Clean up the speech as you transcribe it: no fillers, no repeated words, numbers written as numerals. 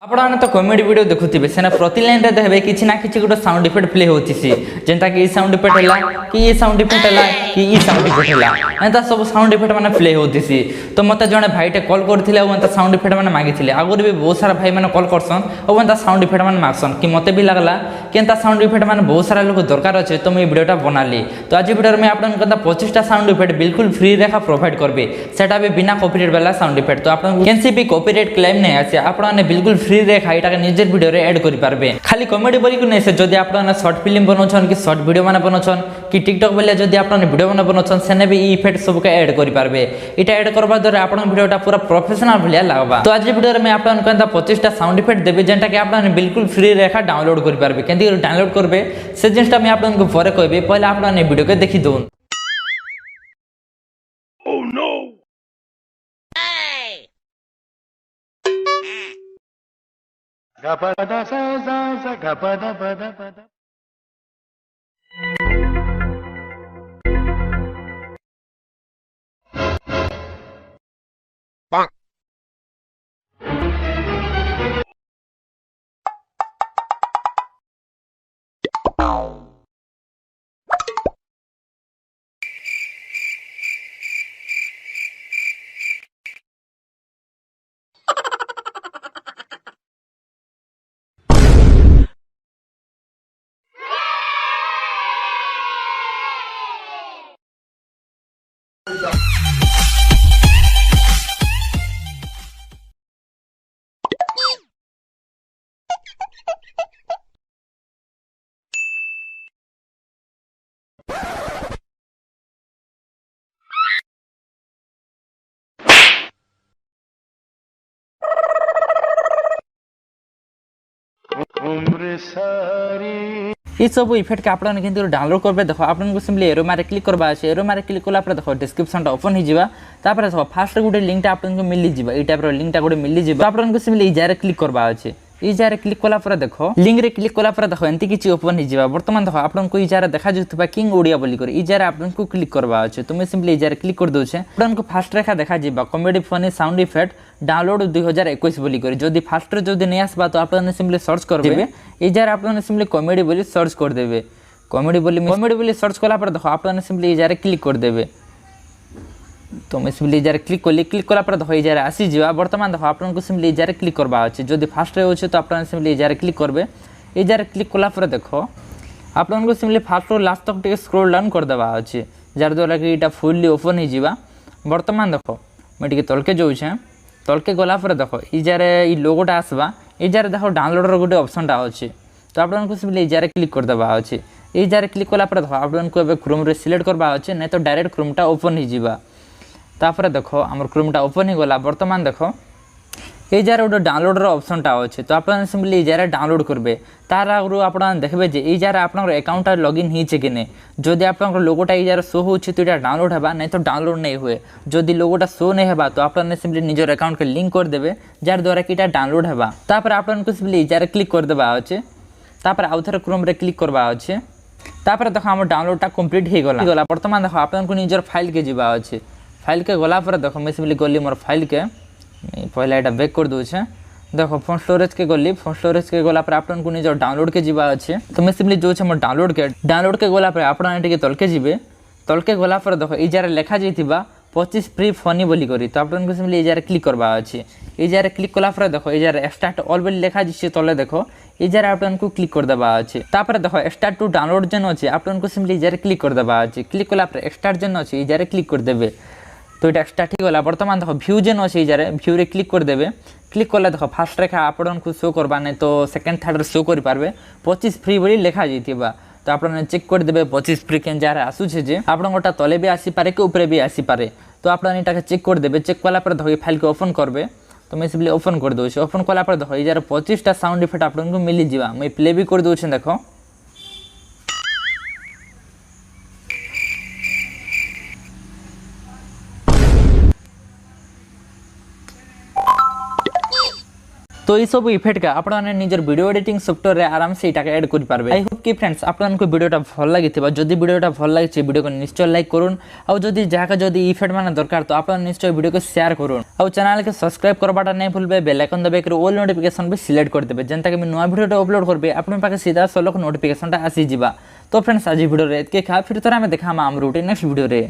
आपने तो comedy video देखुथिबे सेना प्रति लाइन रे देखबे किछि ना किछि गोटे साउंड इफेक्ट प्ले होतिसी जेंता कि साउंड इफेक्ट हला कि ये साउंड इफेक्ट हला कि ई साउंड इफेक्ट हला एंता सब साउंड इफेक्ट माने प्ले होतिसी। तो मते जने भाईटे कॉल करथिले और एंता साउंड इफेक्ट माने मागिथिले आगुर भी बहुत सारा भाई माने कॉल करसन और एंता साउंड इफेक्ट माने मागसन कि मते भी लागला कि एंता साउंड इफेक्ट माने बहुत सारा लोग दरकार अछि तो मैं वीडियोटा बनाली। तो आज वीडियो में आपन कंता 25 टा साउंड इफेक्ट बिल्कुल फ्री रेखा प्रोवाइड करबे सेटा भी बिना कॉपीराइट वाला साउंड इफेक्ट। तो आपन केनसी भी कॉपीराइट क्लेम नै आसे आपन बिल्कुल फ्री रेखा एटा निजर वीडियो रे ऐड करि पारबे। खाली कॉमेडी बोली को नै से जदी आपन शॉर्ट फिल्म बनोछन कि शॉर्ट वीडियो माने बनोछन कि टिकटॉक वाले जदी आपन वीडियो माने बनोछन सेने भी ई इफेक्ट सब के ऐड करि पारबे। एटा ऐड करबा द्वारा आपन वीडियोटा पूरा प्रोफेशनल भलिया लागबा। तो आज वीडियो रे मैं आपन कंता 25 टा साउंड इफेक्ट देबे जेंटा कि आपन बिल्कुल फ्री रेखा डाउनलोड करि पारबे। केंदी डाउनलोड करबे से जिनटा मैं आपन को परे कहबे पहले आपन ए वीडियो के देखि दोन। Oh no! Gapada sa sa sa gapada pada pada. Bang. UMRA SARI ये सब इफेक्ट के आपन केंती डाउनलोड करबे देखो आपन को सिंपली एरो मारे क्लिक करबा আছে एरो मारे क्लिक कला पर देखो डिस्क्रिप्शन टा ओपन हि जिबा तापर देखो फास्ट गुटे लिंक टा आपन को मिलि जिबा ई टाइप रो लिंक टा गुटे मिलि जिबा आपन को सिंपली ई जारे क्लिक करबा আছে ई जारे क्लिक कला पर देखो लिंक रे क्लिक कला पर देखो एंती किछि ओपन हि जिबा वर्तमान देखो आपन को ई जारे देखा जथबा किंग ओडिया बोली कर ई जारे आपन को क्लिक करबा আছে तो मैं सिंपली ई जारे क्लिक कर दउ छे आपन को फास्ट रेखा देखा जिबा comedy funny sound effect download 2021 बोली कर जदी फास्ट रे जदी नै आसबा तो आपन सिंपली सर्च करबे ई जारे आपन सिंपली कॉमेडी बोली सर्च कर देबे। कॉमेडी बोली सर्च कला पर देखो आपन सिंपली इजारे क्लिक कर देबे। तो मैं सिंपली इजारे क्लिक कला पर देखो इजारे आसी जिवा वर्तमान देखो आपन को सिंपली इजारे क्लिक करबा अछि जदी फास्ट रे होछ तो आपन सिंपली इजारे क्लिक करबे। इजारे क्लिक कला पर देखो आपन को सिंपली फास्ट और लास्ट तक टे स्क्रॉल डाउन कर देबा अछि जार द्वारा कि एटा फुल्ली ओपन हि जिवा। वर्तमान देखो मैं टिके तलके जाउ छे तलके गला पर देखो इजारे ई लोगोटा आसबा इजारे देखो डाउनलोड रो गुटे ऑप्शन टा अछि तो आपन को सिंपली इजारे क्लिक कर देबा अछि। ए जारे क्लिक कला पर देखो आपन को एबे क्रोम रे सिलेक्ट करबा अछि नै तो डायरेक्ट क्रोम टा ओपन हि जिबा। तापर देखो हमर क्रोम टा ओपन हि गला वर्तमान देखो ए जारे ओडो डाउनलोड रो ऑप्शन टा अछि तो आपन सिंपली ए जारे डाउनलोड करबे तार आगु आपन देखबे जे ए जारे आपन अकाउंट टा लॉगिन हि छै कि नै जदी आपन लोगोटा ए जारे शो होछि तो एटा डाउनलोड हेबा नै तो डाउनलोड नै होए जदी लोगोटा शो नै हेबा तो आपन सिंपली निजर अकाउंट के लिंक कर देबे जार द्वारा कि एटा डाउनलोड हेबा। तापर आपन को सिंपली ए जारे क्लिक कर देबा अछि तापर आउथर क्रोम रे क्लिक करबा अछि तापर देखो हम डाउनलोड टा कंप्लीट हे गला वर्तमान देखो आपन को निजर फाइल के जिबा अछि फाइल के गला पर देखो मैं सिंपली गली मोर फाइल के पहला एटा बैक कर दउ छे देखो फोन स्टोरेज के गला पर आपन को निजर डाउनलोड के जिबा अछि तो मैं सिंपली जो छे मोर डाउनलोड के गला पर आपन एटे के तलके जिबे तलके गला पर देखो ई जारे लेखा जइतिबा 25 फ्री फनी बोली करी तो आपन को सिंपली ई जारे क्लिक करबा अछि ई जारे क्लिक कला पर देखो ई जारे स्टार्ट ऑल बोली लेखा जिसे तले देखो ई जारे आपन को क्लिक कर देबा अछि तापर देखो स्टार्ट टू डाउनलोड जन अछि आपन को सिंपली ई जारे क्लिक कर देबा अछि क्लिक कला पर स्टार्ट जन अछि ई जारे क्लिक कर देबे तो एटा स्टार्ट ही गला। वर्तमान देखो व्यू जन अछि ई जारे व्यू रे क्लिक कर देबे क्लिक कला देखो फास्ट रेखा आपन को शो करबा नै तो सेकंड थर्ड रे शो करि पारबे 25 फ्री बोली लेखा जइतिबा तो आपन चेक कर देबे 25 फ्री केन जारे आसु छे जे आपन गोटा तले भी आसी पारे के ऊपर भी आसी पारे तो आपन एटा के चेक कर देबे चेक कला पर देखो फाइल के ओपन करबे तो मैं सिंपली ओपन कर दउ छी ओपन कला पर देखो ई जारे 25 टा साउंड इफेक्ट आपन को मिलि जिवा मैं प्ले भी कर दउ छी देखो तो ये सब इफेक्ट का आपण माने निजर वीडियो एडिटिंग सॉफ्टवेयर रे आराम से इटाके ऐड कर पारबे। आई होप कि फ्रेंड्स आपनको वीडियोटा भल लागिथिबा। जदि वीडियोटा भल लागिछि वीडियो को निश्चय लाइक करूँ और जदि जहाँ जदि इफेक्ट माने दरकार तो आप निश्चय वीडियो को शेयर करूँ और चैनल के सब्सक्राइब करवाटा नहीं भूलबे। बेल आइकन दबे कर ऑल नोटिफिकेशन भी सिलेक्ट कर देबे जेनता कि मैं नया वीडियो अपलोड करबे आपन पाखे सीधा सलक नोटिफिकेशनटा आसी जिबा। तो फ्रेंड्स आज वीडियो रे एतके खा फिर तोरा में देखा हम रूटीन नेक्स्ट वीडियो रे।